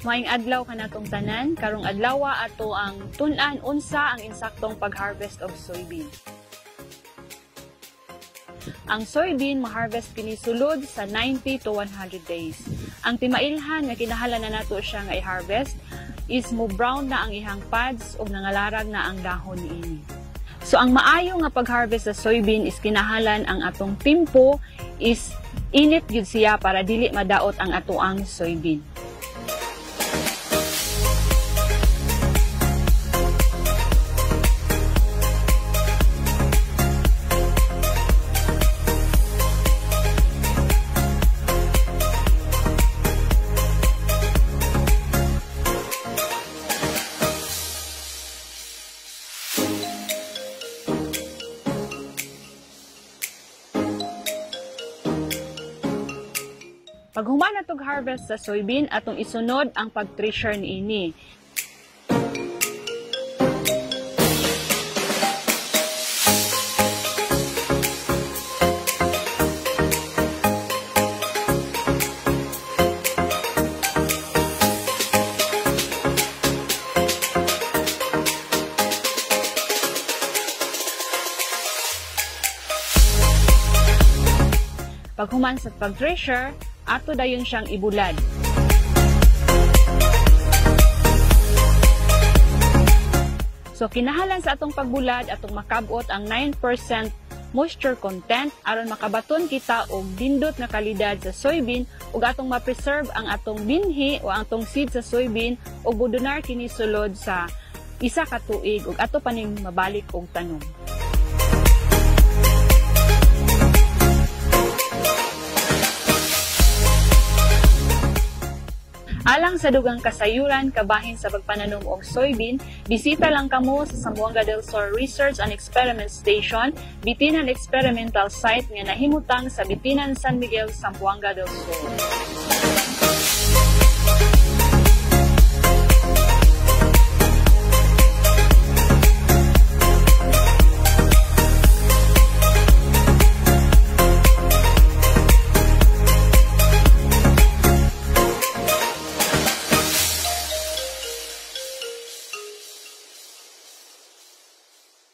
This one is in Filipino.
Maayong adlaw kanatong tanan, karong adlawa ato ang tun-an unsa ang insaktong pag-harvest of soybean. Ang soybean ma-harvest kini sulod sa 90 to 100 days. Ang timailhan nga kinahanglan na nato siya nga i-harvest is mo brown na ang ihang pads ug nangalarag na ang dahon niini. So ang maayo nga pag-harvest sa soybean is kinahanglan ang atong timpo is init gyud siya para dili madaot ang atoang soybean. Pag human natong harvest sa soybean, atong isunod ang pag-thresher niini. Pag human sa pag-thresher, ato dayon siyang ibulad. So kinahanglan sa atong pagbulad atong makabot ang 9% moisture content aron makabaton kita og dindot nga kalidad sa soybean ug atong ma-preserve ang atong binhi o ang atong seed sa soybean ug budunar kini sulod sa isa ka tuig ug ato paning mabalik og tanom. Alang sa dugang kasayuran kabahin sa pagpananom og soybean, bisita lang kamo sa Zamboanga del Sur Research and Experiment Station, Bitinan Experimental Site nga nahimutang sa Bitinan, San Miguel, Zamboanga del Sur.